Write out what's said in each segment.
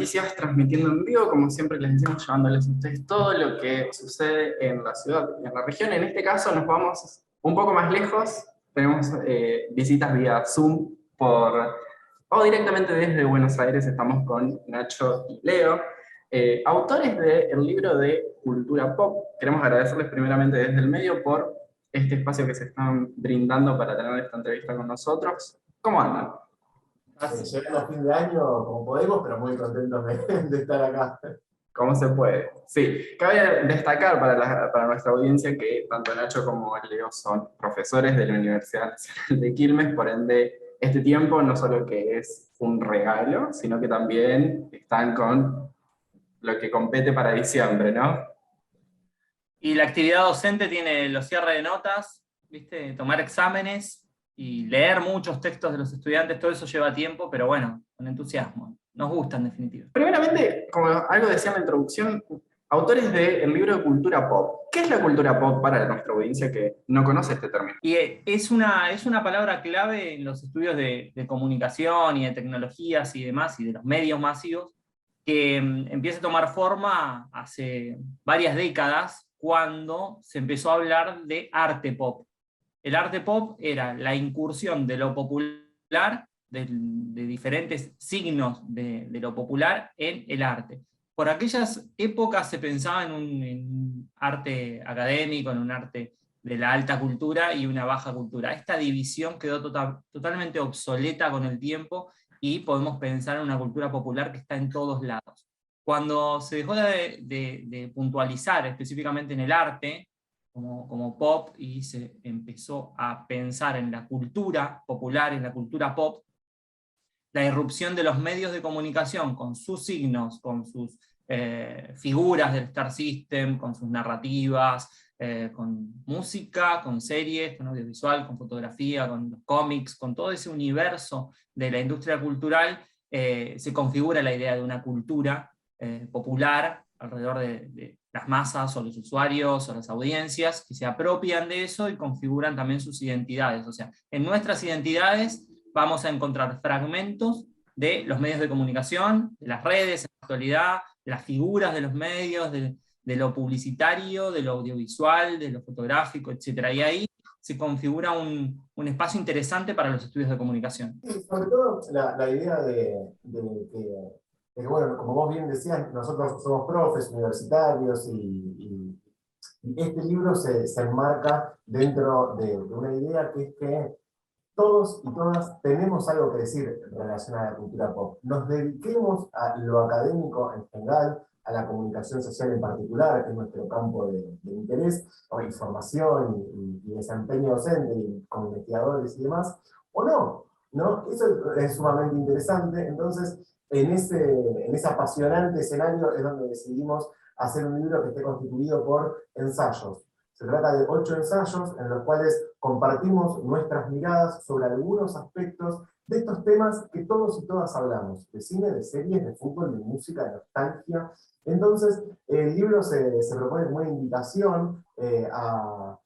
noticias, transmitiendo en vivo, como siempre les decimos, llevándoles a ustedes todo lo que sucede en la ciudad y en la región. En este caso nos vamos un poco más lejos, tenemos visitas vía Zoom o directamente desde Buenos Aires. Estamos con Nacho y Leo, autores del libro de Cultura Pop. Queremos agradecerles primeramente desde el medio por este espacio que se están brindando para tener esta entrevista con nosotros. ¿Cómo andan? Llegando a fin de año como podemos, pero muy contentos de estar acá. ¿Cómo se puede? Sí, cabe destacar para nuestra audiencia que tanto Nacho como Leo son profesores de la Universidad Nacional de Quilmes, por ende, este tiempo no solo que es un regalo, sino que también están con lo que compete para diciembre, ¿no? Y la actividad docente tiene los cierres de notas, ¿viste? Tomar exámenes y leer muchos textos de los estudiantes, todo eso lleva tiempo, pero bueno, con entusiasmo. Nos gusta en definitiva. Primeramente, como algo decía en la introducción, autores del libro de Cultura Pop. ¿Qué es la cultura pop para nuestra audiencia que no conoce este término? Y es una palabra clave en los estudios de comunicación y de tecnologías y demás, y de los medios masivos, que empieza a tomar forma hace varias décadas, cuando se empezó a hablar de arte pop. El arte pop era la incursión de lo popular, de diferentes signos de lo popular en el arte. Por aquellas épocas se pensaba en un arte académico, en un arte de la alta cultura y una baja cultura. Esta división quedó totalmente obsoleta con el tiempo y podemos pensar en una cultura popular que está en todos lados. Cuando se dejó de puntualizar específicamente en el arte, como pop, y se empezó a pensar en la cultura popular, en la cultura pop, la irrupción de los medios de comunicación con sus signos, con sus figuras del Star System, con sus narrativas, con música, con series, con audiovisual, con fotografía, con los cómics, con todo ese universo de la industria cultural, se configura la idea de una cultura popular alrededor de las masas o los usuarios o las audiencias que se apropian de eso y configuran también sus identidades. O sea, en nuestras identidades vamos a encontrar fragmentos de los medios de comunicación, de las redes en la actualidad, de las figuras de los medios, de lo publicitario, de lo audiovisual, de lo fotográfico, etc. Y ahí se configura un espacio interesante para los estudios de comunicación. Y sobre todo la idea de que, bueno, como vos bien decías, nosotros somos profes universitarios y este libro se enmarca dentro de una idea que es que todos y todas tenemos algo que decir en relación a la cultura pop. Nos dediquemos a lo académico en general, a la comunicación social en particular, que es nuestro campo de interés, o información y desempeño docente, y con investigadores y demás, o no, ¿no? Eso es sumamente interesante. Entonces, en ese apasionante escenario es donde decidimos hacer un libro que esté constituido por ensayos. Se trata de 8 ensayos en los cuales compartimos nuestras miradas sobre algunos aspectos de estos temas que todos y todas hablamos, de cine, de series, de fútbol, de música, de nostalgia. Entonces, el libro se propone como una invitación bueno,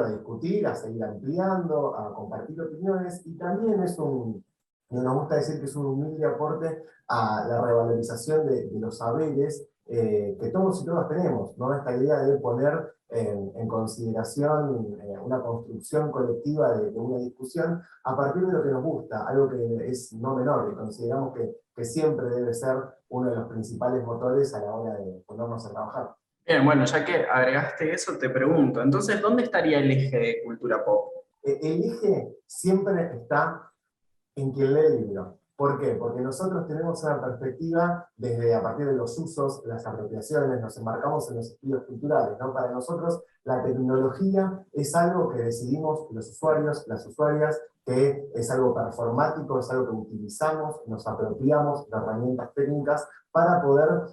a discutir, a seguir ampliando, a compartir opiniones, y también nos gusta decir que es un humilde aporte a la revalorización de los saberes que todos y todas tenemos, ¿no? Esta idea de poner en consideración una construcción colectiva de una discusión a partir de lo que nos gusta, algo que es no menor, y consideramos que siempre debe ser uno de los principales motores a la hora de ponernos a trabajar. Bien, bueno, ya que agregaste eso, te pregunto, entonces, ¿dónde estaría el eje de cultura pop? El eje siempre está en quien lee el libro. ¿Por qué? Porque nosotros tenemos una perspectiva desde a partir de los usos, las apropiaciones, nos enmarcamos en los estudios culturales, ¿no? Para nosotros la tecnología es algo que decidimos los usuarios, las usuarias, que es algo performático, es algo que utilizamos, nos apropiamos de herramientas técnicas para poder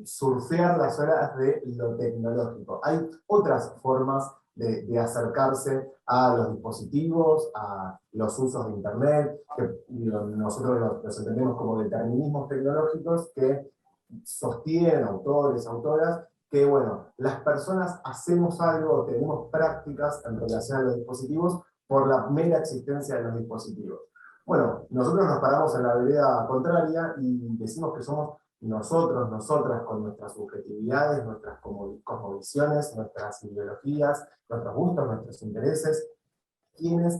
surfear las olas de lo tecnológico. Hay otras formas de acercarse a los dispositivos, a los usos de Internet, que nosotros los entendemos como determinismos tecnológicos que sostienen autores, autoras, que bueno, las personas hacemos algo, tenemos prácticas en relación a los dispositivos por la mera existencia de los dispositivos. Bueno, nosotros nos paramos en la vereda contraria y decimos que somos nosotros, nosotras, con nuestras subjetividades, nuestras cosmovisiones, nuestras ideologías, nuestros gustos, nuestros intereses, quienes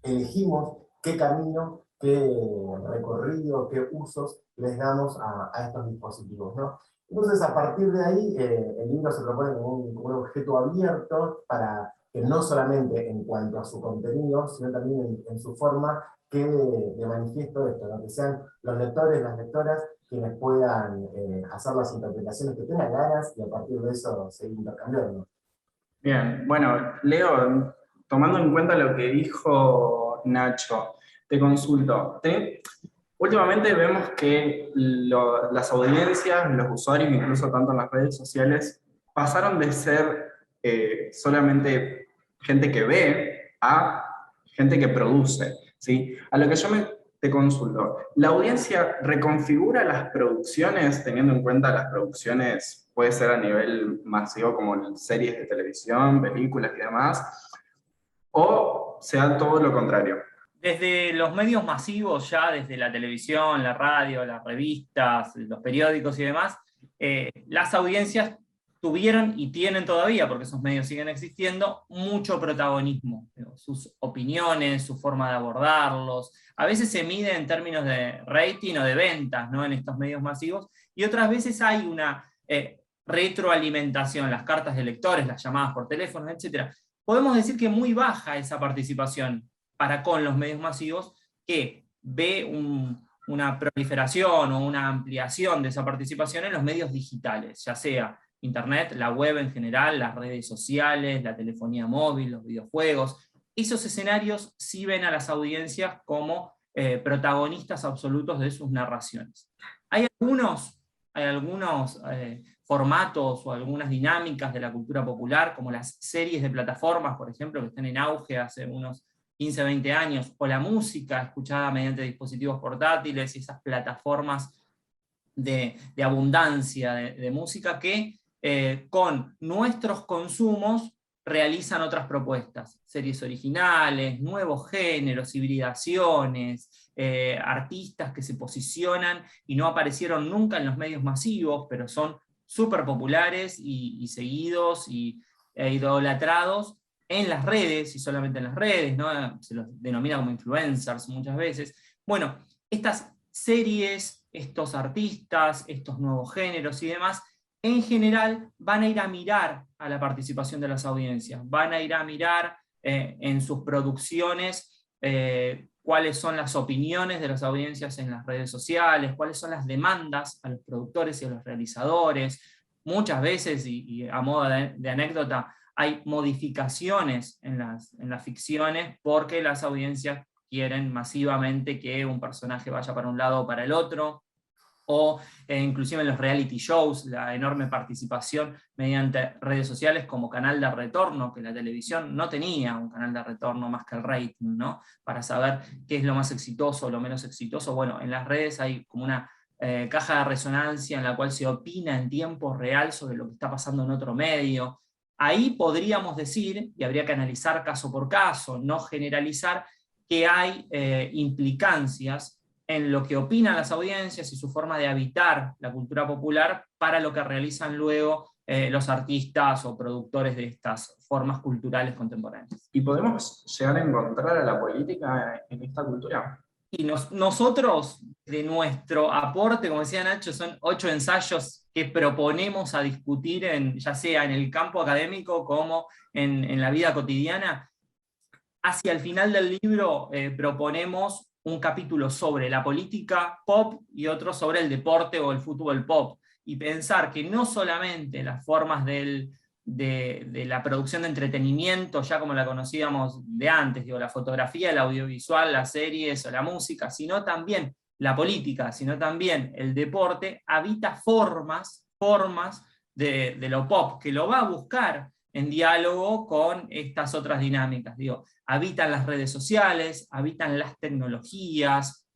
elegimos qué camino, qué recorrido, qué usos les damos a estos dispositivos, ¿no? Entonces, a partir de ahí, el libro se propone como un objeto abierto para que no solamente en cuanto a su contenido, sino también en su forma, quede de manifiesto esto, ¿no? Que sean los lectores, las lectoras, quienes puedan hacer las interpretaciones que tengan ganas y a partir de eso seguir intercambiando. Bien, bueno, Leo, tomando en cuenta lo que dijo Nacho, te consulto. Últimamente vemos que las audiencias, los usuarios, incluso tanto en las redes sociales, pasaron de ser solamente gente que ve a gente que produce, ¿sí? A lo que te consulto, ¿la audiencia reconfigura las producciones teniendo en cuenta las producciones, puede ser a nivel masivo como series de televisión, películas y demás, o sea todo lo contrario? Desde los medios masivos, ya desde la televisión, la radio, las revistas, los periódicos y demás, las audiencias tuvieron y tienen todavía, porque esos medios siguen existiendo, mucho protagonismo. Sus opiniones, su forma de abordarlos. A veces se mide en términos de rating o de ventas, ¿no? En estos medios masivos, y otras veces hay una retroalimentación, las cartas de lectores, las llamadas por teléfono, etc. Podemos decir que muy baja esa participación para con los medios masivos, que ve una proliferación o una ampliación de esa participación en los medios digitales, ya sea Internet, la web en general, las redes sociales, la telefonía móvil, los videojuegos. Esos escenarios sí ven a las audiencias como protagonistas absolutos de sus narraciones. Hay algunos formatos o algunas dinámicas de la cultura popular, como las series de plataformas, por ejemplo, que están en auge hace unos 15, 20 años, o la música escuchada mediante dispositivos portátiles y esas plataformas de abundancia de música que con nuestros consumos realizan otras propuestas, series originales, nuevos géneros, hibridaciones, artistas que se posicionan y no aparecieron nunca en los medios masivos, pero son súper populares y seguidos e idolatrados en las redes, y solamente en las redes, ¿no? Se los denomina como influencers muchas veces. Bueno, estas series, estos artistas, estos nuevos géneros y demás, en general van a ir a mirar a la participación de las audiencias, van a ir a mirar en sus producciones cuáles son las opiniones de las audiencias en las redes sociales, cuáles son las demandas a los productores y a los realizadores. Muchas veces, y a modo de anécdota, hay modificaciones en las ficciones porque las audiencias quieren masivamente que un personaje vaya para un lado o para el otro, o inclusive en los reality shows, la enorme participación mediante redes sociales como canal de retorno, que la televisión no tenía un canal de retorno más que el rating, ¿no? Para saber qué es lo más exitoso o lo menos exitoso. Bueno, en las redes hay como una caja de resonancia en la cual se opina en tiempo real sobre lo que está pasando en otro medio. Ahí podríamos decir, y habría que analizar caso por caso, no generalizar, que hay implicancias en lo que opinan las audiencias y su forma de habitar la cultura popular para lo que realizan luego los artistas o productores de estas formas culturales contemporáneas. ¿Y podemos llegar a encontrar a la política en esta cultura? Y nosotros, de nuestro aporte, como decía Nacho, son 8 ensayos que proponemos a discutir, ya sea en el campo académico como en la vida cotidiana. Hacia el final del libro proponemos un capítulo sobre la política pop y otro sobre el deporte o el fútbol pop. Y pensar que no solamente las formas de la producción de entretenimiento, ya como la conocíamos de antes, digo, la fotografía, el audiovisual, las series o la música, sino también la política, sino también el deporte, habita formas de lo pop, que lo va a buscar en diálogo con estas otras dinámicas. Digo, habitan las redes sociales, habitan las tecnologías,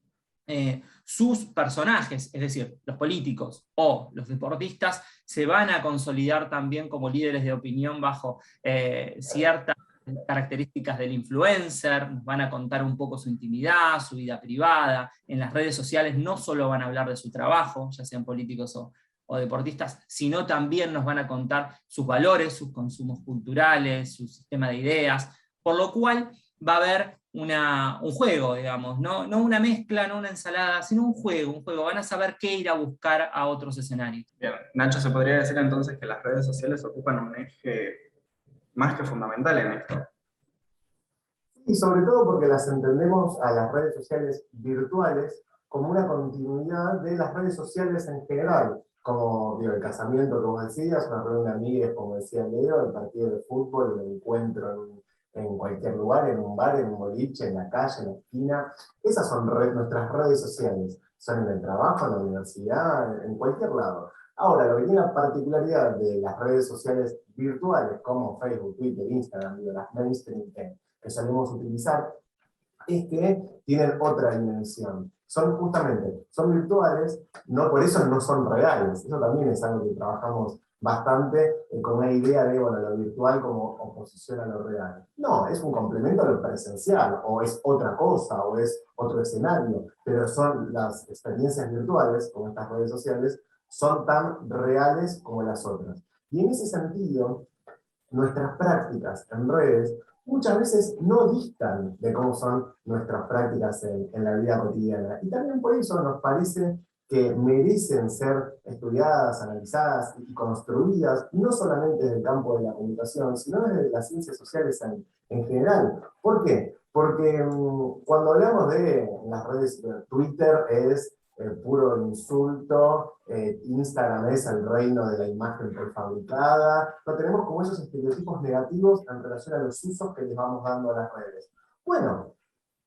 sus personajes, es decir, los políticos o los deportistas, se van a consolidar también como líderes de opinión bajo ciertas características del influencer, nos van a contar un poco su intimidad, su vida privada. En las redes sociales no solo van a hablar de su trabajo, ya sean políticos o deportistas, sino también nos van a contar sus valores, sus consumos culturales, su sistema de ideas, por lo cual va a haber un juego, digamos, no una mezcla, no una ensalada, sino un juego, van a saber qué ir a buscar a otros escenarios. Bien, Nacho, ¿se podría decir entonces que las redes sociales ocupan un eje más que fundamental en esto? Y sobre todo porque las entendemos a las redes sociales virtuales como una continuidad de las redes sociales en general, como digo, el casamiento, como decías, una reunión de amigos, como decía Leo, el partido de fútbol, el encuentro en cualquier lugar, en un bar, en un boliche, en la calle, en la esquina. Esas son nuestras redes sociales. Son en el trabajo, en la universidad, en cualquier lado. Ahora, lo que tiene la particularidad de las redes sociales virtuales, como Facebook, Twitter, Instagram, las mainstream que solemos utilizar, es que tienen otra dimensión. Son virtuales, no, por eso no son reales. Eso también es algo que trabajamos bastante con una idea de, bueno, lo virtual como oposición a lo real. No, es un complemento a lo presencial, o es otra cosa, o es otro escenario, pero son las experiencias virtuales, como estas redes sociales, son tan reales como las otras. Y en ese sentido, nuestras prácticas en redes muchas veces no distan de cómo son nuestras prácticas en la vida cotidiana. Y también por eso nos parece que merecen ser estudiadas, analizadas y construidas, no solamente desde el campo de la comunicación, sino desde las ciencias sociales en general. ¿Por qué? Porque cuando hablamos de las redes, Twitter es puro insulto, Instagram es el reino de la imagen prefabricada, no tenemos como esos estereotipos negativos en relación a los usos que les vamos dando a las redes. Bueno,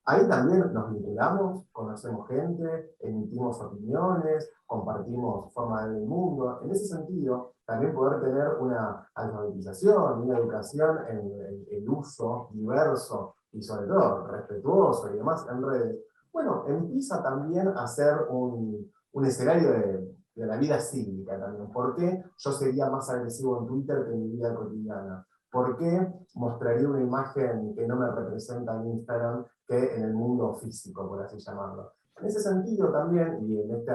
ahí también nos vinculamos, conocemos gente, emitimos opiniones, compartimos forma de ver el mundo. En ese sentido, también poder tener una alfabetización, una educación en el uso diverso y sobre todo respetuoso y demás en redes, bueno, empieza también a ser un escenario de la vida cívica también. ¿Por qué yo sería más agresivo en Twitter que en mi vida cotidiana? ¿Por qué mostraría una imagen que no me representa en Instagram que en el mundo físico, por así llamarlo? En ese sentido también, y en este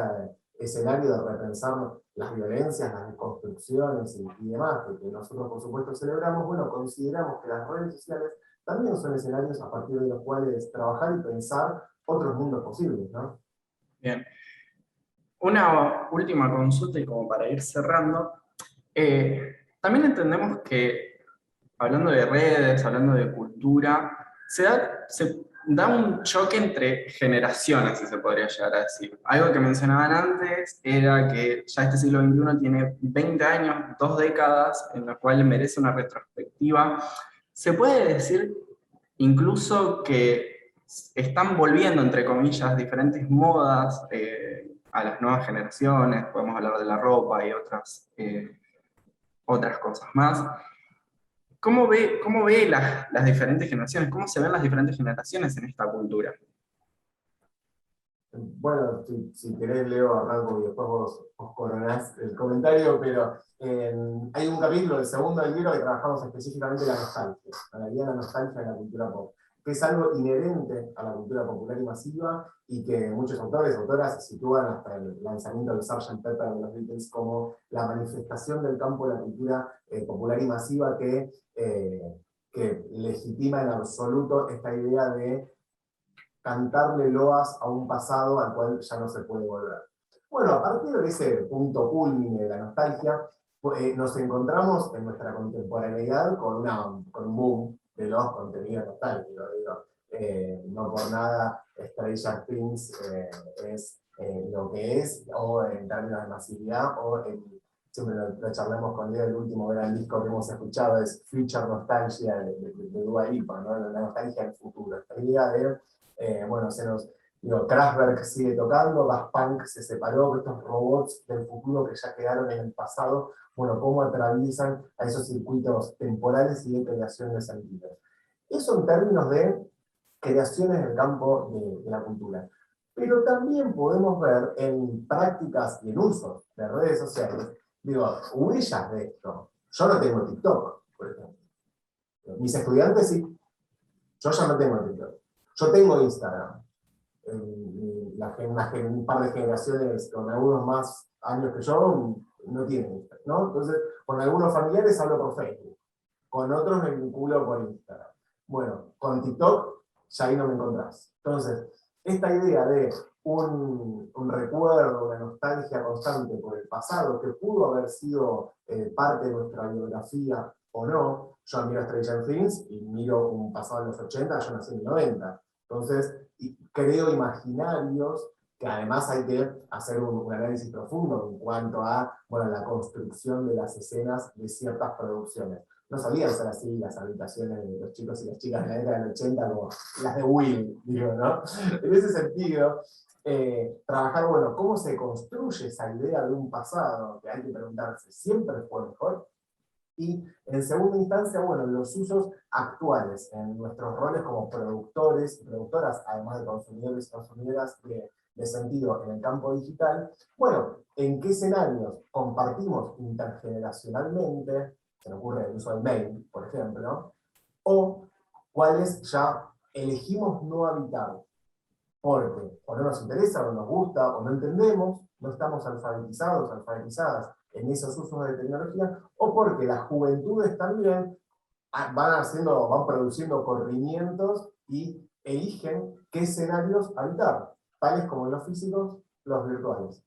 escenario de repensar las violencias, las desconstrucciones y demás, que nosotros por supuesto celebramos, bueno, consideramos que las redes sociales también son escenarios a partir de los cuales trabajar y pensar otros mundos posibles, ¿no? Bien. Una última consulta y como para ir cerrando. También entendemos que, hablando de redes, hablando de cultura, se da un choque entre generaciones, si se podría llegar a decir. Algo que mencionaban antes era que ya este siglo XXI tiene 20 años, 2 décadas, en la cual merece una retrospectiva. Se puede decir incluso que están volviendo, entre comillas, diferentes modas a las nuevas generaciones. Podemos hablar de la ropa y otras cosas más. ¿Cómo ve las diferentes generaciones? ¿Cómo se ven las diferentes generaciones en esta cultura? Bueno, si querés Leo, arranco y después vos coronás el comentario, pero hay un capítulo, el segundo del libro, que trabajamos específicamente la nostalgia, la nostalgia en la cultura pop, que es algo inherente a la cultura popular y masiva, y que muchos autores y autoras sitúan hasta el lanzamiento del Sgt. Pepper de los Beatles como la manifestación del campo de la cultura popular y masiva que legitima en absoluto esta idea de cantarle loas a un pasado al cual ya no se puede volver. Bueno, a partir de ese punto culmine de la nostalgia, nos encontramos en nuestra contemporaneidad con un boom de los contenidos nostálgicos. No por nada Stranger Things es lo que es, o en términos de masividad, o siempre lo charlamos con Leo, el último gran disco que hemos escuchado es Future Nostalgia de Dua Lipa, ¿no? La nostalgia del futuro. Esta idea de bueno, Kraftwerk sigue tocando, Daft Punk se separó, estos robots del futuro que ya quedaron en el pasado, bueno, cómo atraviesan a esos circuitos temporales y de creación de sentidos. Eso en términos de creaciones en el campo de la cultura. Pero también podemos ver en prácticas y en usos de redes sociales, huellas de esto. Yo no tengo TikTok, por ejemplo. Mis estudiantes sí. Yo ya no tengo TikTok. Yo tengo Instagram. Un par de generaciones con algunos más años que yo no tienen Instagram, ¿no? Entonces, con algunos familiares hablo por Facebook. Con otros me vinculo por Instagram. Bueno, con TikTok ya ahí no me encontrás. Entonces, esta idea de un recuerdo, una nostalgia constante por el pasado, que pudo haber sido parte de nuestra biografía o no. Yo miro Stranger Things y miro un pasado en los 80, yo nací en el 90. Entonces, creo imaginarios que además hay que hacer un análisis profundo en cuanto a, bueno, la construcción de las escenas de ciertas producciones. No sabían ser así las habitaciones de los chicos y las chicas de la década del 80 como las de Will, digo, ¿no? En ese sentido, trabajar, bueno, cómo se construye esa idea de un pasado, que hay que preguntarse, ¿siempre fue mejor? Y en segunda instancia, bueno, los usos actuales en nuestros roles como productores y productoras, además de consumidores y consumidoras de sentido en el campo digital, bueno, ¿en qué escenarios compartimos intergeneracionalmente? Se me ocurre el uso del mail, por ejemplo, o cuáles ya elegimos no habitar, porque o no nos interesa, o no nos gusta, o no entendemos, no estamos alfabetizados, alfabetizadas en esos usos de tecnología, o porque las juventudes también van produciendo corrimientos y eligen qué escenarios habitar, tales como los físicos, los virtuales.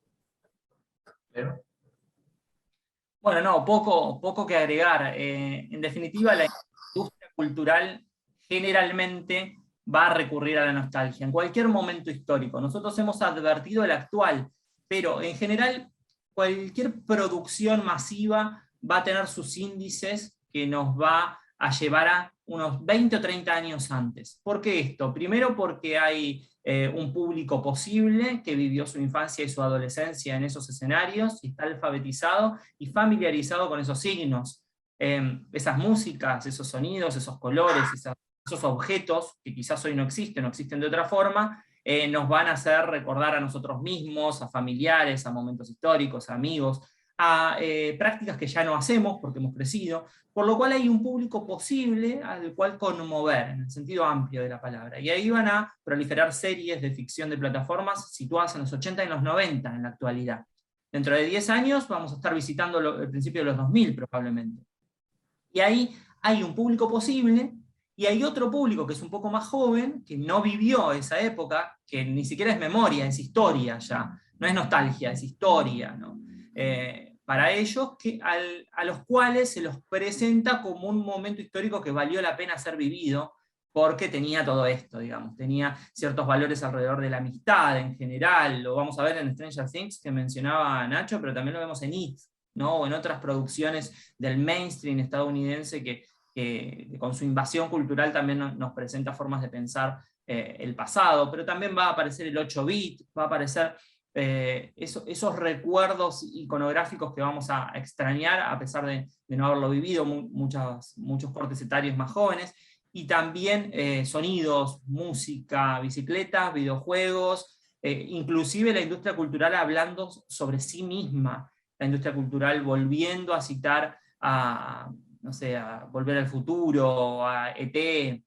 Bueno, no, poco que agregar. En definitiva, la industria cultural generalmente va a recurrir a la nostalgia en cualquier momento histórico. Nosotros hemos advertido el actual, pero en general cualquier producción masiva va a tener sus índices que nos va a llevar a unos 20 o 30 años antes. ¿Por qué esto? Primero porque hay un público posible que vivió su infancia y su adolescencia en esos escenarios y está alfabetizado y familiarizado con esos signos, esas músicas, esos sonidos, esos colores, esos objetos que quizás hoy no existen de otra forma, nos van a hacer recordar a nosotros mismos, a familiares, a momentos históricos, a amigos, a prácticas que ya no hacemos porque hemos crecido, por lo cual hay un público posible al cual conmover, en el sentido amplio de la palabra. Y ahí van a proliferar series de ficción de plataformas situadas en los 80 y en los 90 en la actualidad. Dentro de 10 años vamos a estar visitando el principio de los 2000 probablemente. Y ahí hay un público posible, y hay otro público que es un poco más joven, que no vivió esa época, que ni siquiera es memoria, es historia ya, no es nostalgia, es historia, ¿no? Para ellos, a los cuales se los presenta como un momento histórico que valió la pena ser vivido, porque tenía todo esto, digamos, tenía ciertos valores alrededor de la amistad en general, lo vamos a ver en Stranger Things, que mencionaba Nacho, pero también lo vemos en It, ¿no? O en otras producciones del mainstream estadounidense que con su invasión cultural también nos presenta formas de pensar el pasado, pero también va a aparecer el 8-bit, va a aparecer esos recuerdos iconográficos que vamos a extrañar a pesar de no haberlo vivido, muchos cortes etarios más jóvenes, y también sonidos, música, bicicletas, videojuegos, inclusive la industria cultural hablando sobre sí misma, la industria cultural volviendo a citar no sé, a Volver al Futuro, a ET,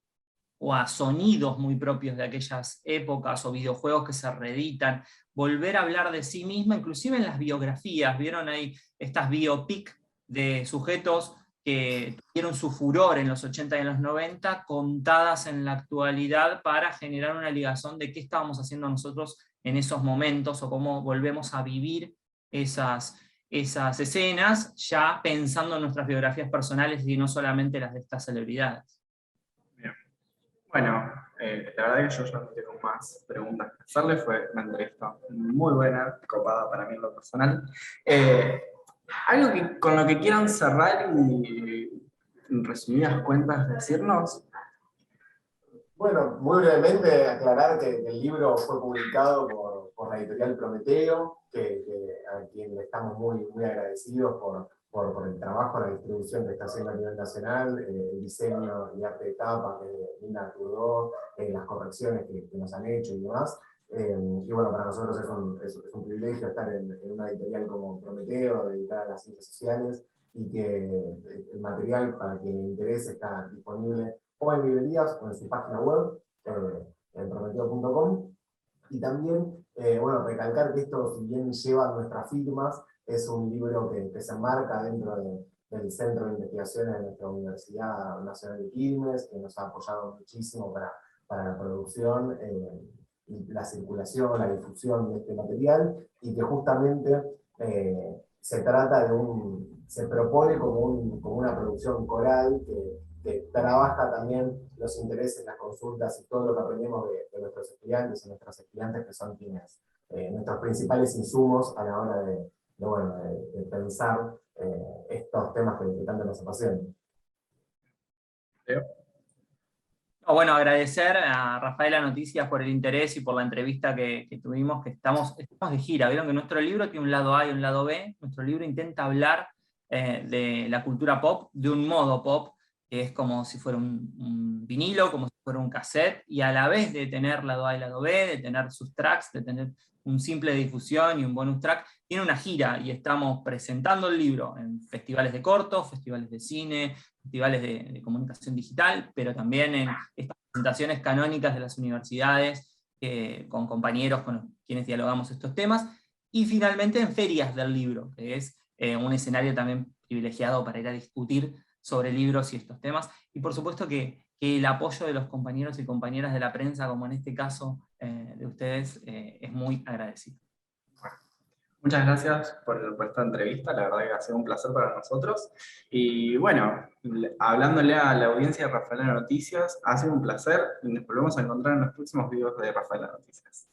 o a sonidos muy propios de aquellas épocas, o videojuegos que se reeditan, volver a hablar de sí misma, inclusive en las biografías. ¿Vieron ahí estas biopic de sujetos que tuvieron su furor en los 80 y en los 90, contadas en la actualidad para generar una ligazón de qué estábamos haciendo nosotros en esos momentos, o cómo volvemos a vivir esas escenas, ya pensando en nuestras biografías personales y no solamente las de estas celebridades? Bien. Bueno, la verdad que yo ya no tengo más preguntas que hacerle, fue una entrevista muy buena, copada para mí en lo personal. Algo con lo que quieran cerrar y en resumidas cuentas decirnos. Bueno, muy brevemente aclarar que el libro fue publicado por la editorial Prometeo, a quien le estamos muy agradecidos por el trabajo, la distribución que está haciendo a nivel nacional, el diseño y arte de tapa de Linda Trudeau, las correcciones que nos han hecho y demás. Y bueno, para nosotros es un privilegio estar en una editorial como Prometeo, dedicada a las ciencias sociales. y que el material para quien le interese está disponible o en librerías o en su página web, en prometeo.com. Y también, bueno, recalcar que esto, si bien lleva nuestras firmas, es un libro que se enmarca dentro del Centro de Investigaciones de nuestra Universidad Nacional de Quilmes, que nos ha apoyado muchísimo para la producción y la circulación, la difusión de este material, y que justamente se trata se propone como una producción coral que trabaja también los intereses, las consultas y todo lo que aprendemos de nuestros estudiantes y nuestras estudiantes, que son quienes, nuestros principales insumos a la hora de pensar estos temas que tanto nos apasionan. No, bueno, agradecer a Rafaela Noticias por el interés y por la entrevista que tuvimos, que estamos de gira. Vieron que nuestro libro tiene un lado A y un lado B. Nuestro libro intenta hablar de la cultura pop de un modo pop, que es como si fuera un vinilo, como si fuera un cassette, y a la vez de tener lado A y lado B, de tener sus tracks, de tener un simple difusión y un bonus track, tiene una gira, y estamos presentando el libro en festivales de cortos, festivales de cine, festivales de comunicación digital, pero también en estas presentaciones canónicas de las universidades, con compañeros con los quienes dialogamos estos temas, y finalmente en ferias del libro, que es un escenario también privilegiado para ir a discutir sobre libros y estos temas, y por supuesto que el apoyo de los compañeros y compañeras de la prensa, como en este caso de ustedes, es muy agradecido. Muchas gracias por esta entrevista, la verdad que ha sido un placer para nosotros. Y bueno, hablándole a la audiencia de Rafaela Noticias, ha sido un placer y nos volvemos a encontrar en los próximos videos de Rafaela Noticias.